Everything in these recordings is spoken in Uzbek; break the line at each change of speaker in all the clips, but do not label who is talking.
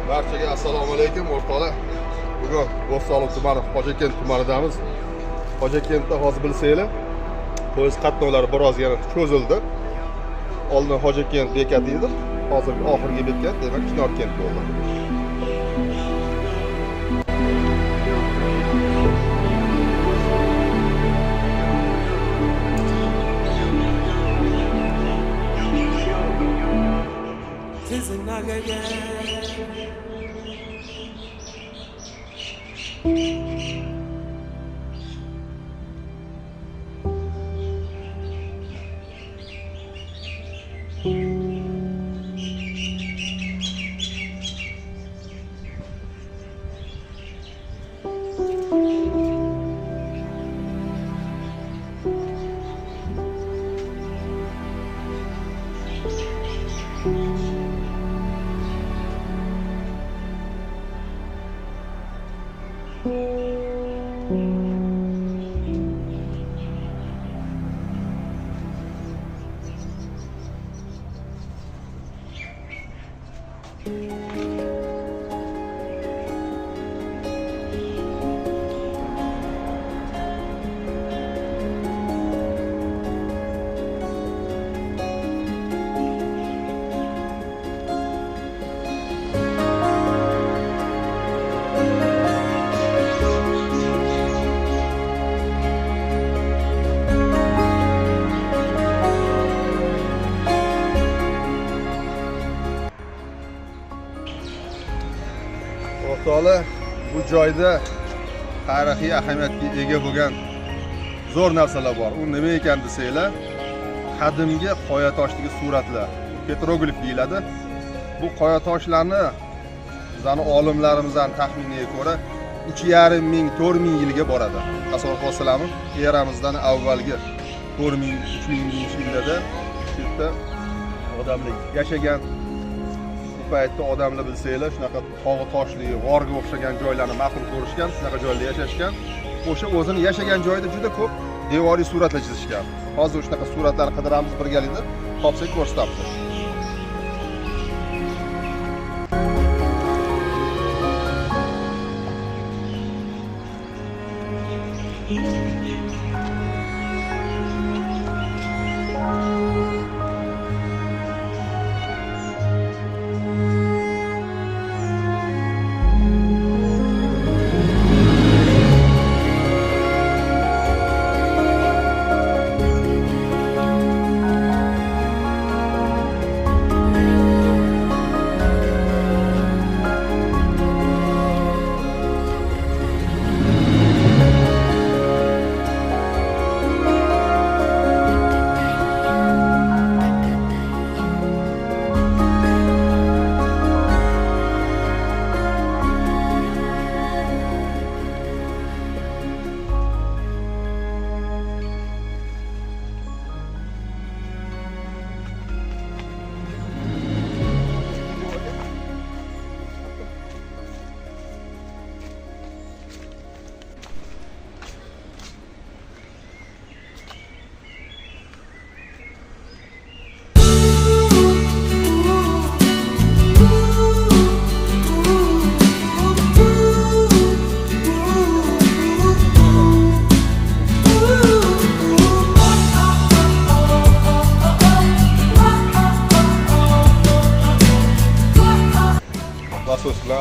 Barchaga assalomu alaykum o'rtoqlar. Bugun Bo'stonliq tumani Xo'jakent tumanidamiz. Xo'jakentda hozir bilsanglar, poyezd qatnovlari biroz yana cho'zildi. Oldin Xo'jakent bekati edi, hozir oxirgi bekat, demak Chinorkent bo'ldi. O'rtoqlar, bu joyda tarixiy ahamiyatga ega bo'lgan zo'r narsalar bor. U nima ekan desanglar, qadimgi qoya toshdagi suratlar, petroglif deyiladi. Bu qoya toshlarni bizning olimlarimizdan taxminiga ko'ra 3,5-4,000 yilga boradi. Tasavvur qilsanglar, eramizdan avvalgi 4,000-3,000 yillarda shu yerda odamlar yashagan. Paytda odamlar bilsanglar, shunaqa tog'i toshli, g'orga o'xshagan joylarni ma'qul ko'rishgan, shunaqa joylarda yashashgan. O'sha o'zini yashagan joyda juda ko'p devoriy suratlar chizishgan. Hozir shunaqa suratlarni qidiramiz birgalikda, topsak ko'rsatamiz.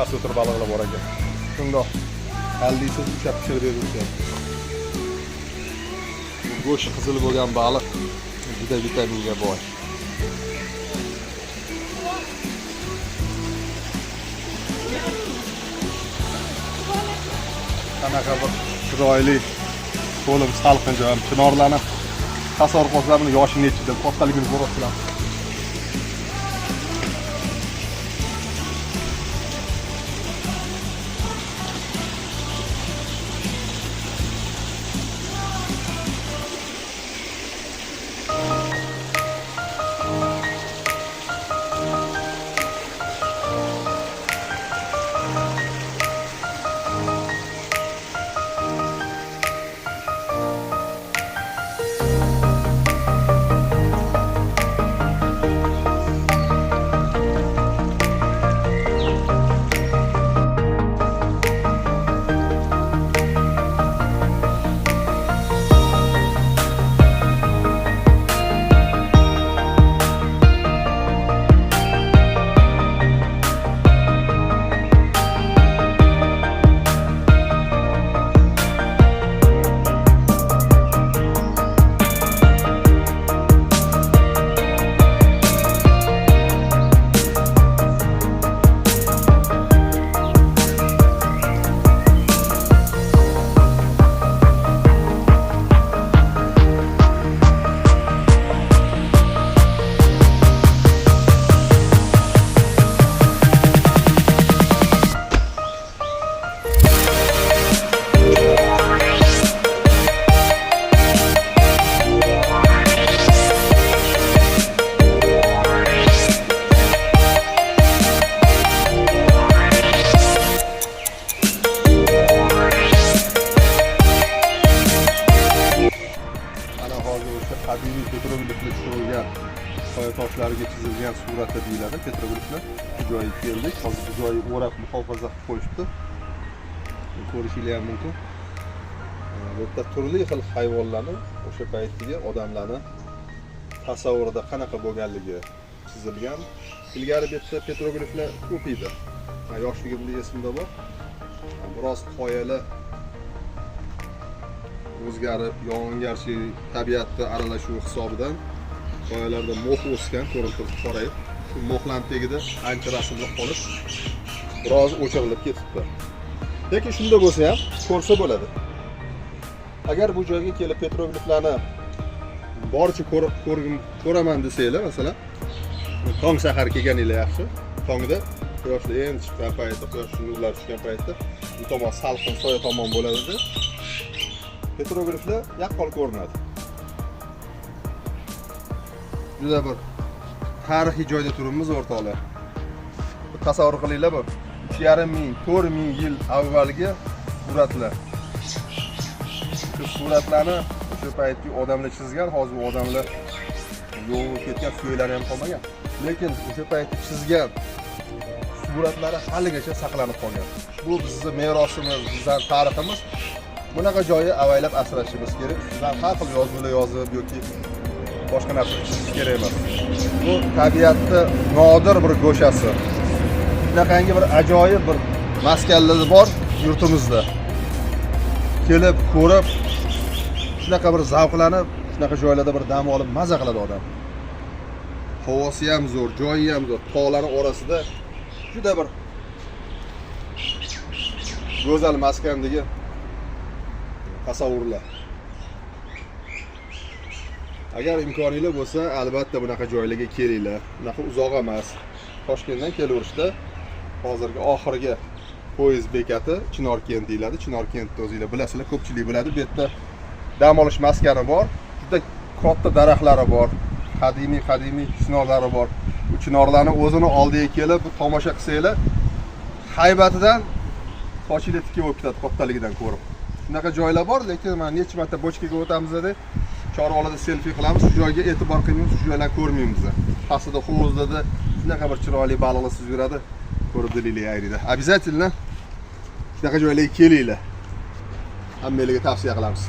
Asoslar balıqlar bor ekan. Shundoq aldiysiz ushlab pishirib berishadi. Go'shti qizil bo'lgan baliq juda vitaminga boy. qanaqa bir chiroyli to'lim salqin joy. Chinorlarni tasavvur qilsam, buni yoshi nechida, kattaligini ko'ryapsizlar. Qadimiy petrogliflar tushirilgan qoya toshlariga chizilgan suratda deyiladi petrogliflar. Bu joyga keldik. Hozir bu joyni o'rab muhofaza qilib qo'yishdi. Ko'rishingiz ham mumkin. Bu yerda turli xil hayvonlarni o'sha paytdagi odamlarni tasavvurida qanaqa bo'lganligi chizilgan. Ilgari bu yerda petrogliflar ko'p edi. Yoshligimda esimda bor. Biroz qoyalar o'zgarib, yog'ingarchilik tabiatda aralashuvi hisobidan qoyalarda mo'x o'sgan, ko'rinib turibdi qorayib. Shu mo'xlarning tagida ancha rasmlar qolib, biroz o'chirilib ketibdi. Lekin shunda bo'lsa ham ko'rsa bo'ladi. Agar bu joyga kelib petrogliflarni boricha ko'raman desanglar, masalan, tong sahar kelganinglar yaxshi. Tongda quyoshlar endi chiqqan paytda, quyosh nurlari tushgan paytda bu tomon salqin soya tomon bo'ladi-da. Petrogliflar yaqqol ko'rinadi. Juda bir tarixiy joyda turibmiz o'rtoqlar. Tasavvur qilinglar bu 3,5 4,000 yil avvalgi suratlar. Shu suratlarni o'sha paytdagi odamlar chizgan, hozir u odamlar yo'q ketgan, so'ylari ham qolmagan. Lekin o'sha paytda chizgan suratlari haligacha saqlanib qolgan. Bu bizning merosimiz, bizning tariximiz. Bunaqa joyni avaylab asrashimiz kerak. Sizlar har xil yozuvlar yozib yoki boshqa narsa chizish kerak emas. Bu tabiatda nodir bir go'shasi. Bunaqangi bir ajoyib bir maskanlar bor yurtimizda. Kelib, ko'rib, shunaqa bir zavqlanib, shunaqa joylarda bir dam olib maza qiladi odam. Havosi ham zo'r, joyi ham zo'r. Tog'lar orasida juda bir go'zal maskandagi tasavvurlar. Agar imkoningiz bo'lsa, albatta bunaqa joylarga kelinglar. Bunaqa uzoq emas. Toshkentdan kelaverishda hozirgi oxirgi poyezd bekati Chinorkent deyiladi. Chinorkentni o'zingizlar bilasizlar, ko'pchilik biladi. Bu yerda dam olish maskani bor. Juda katta daraxtlari bor. Qadimiy chinorlari bor. Bu chinorlarning o'zini oldiga kelib tomosha qilsanglar, haybatidan sochinglar tikib bo'lib ketadi kattaligidan ko'rib. Bunaqa joylar bor, lekin men necha marta bochkaga o'tamiz dedi. Chorvoqlarda selfie qilamiz, shu joyga e'tibor qilmaymiz, shu joylarni ko'rmaymiz. Pastida hovuzda shunaqa bir chiroyli baliqlar suzib yuradi. Ko'rib dilinglar yayrida. Обязательно shunaqa joylarga kelinglar. Hammalarga tavsiya qilamiz.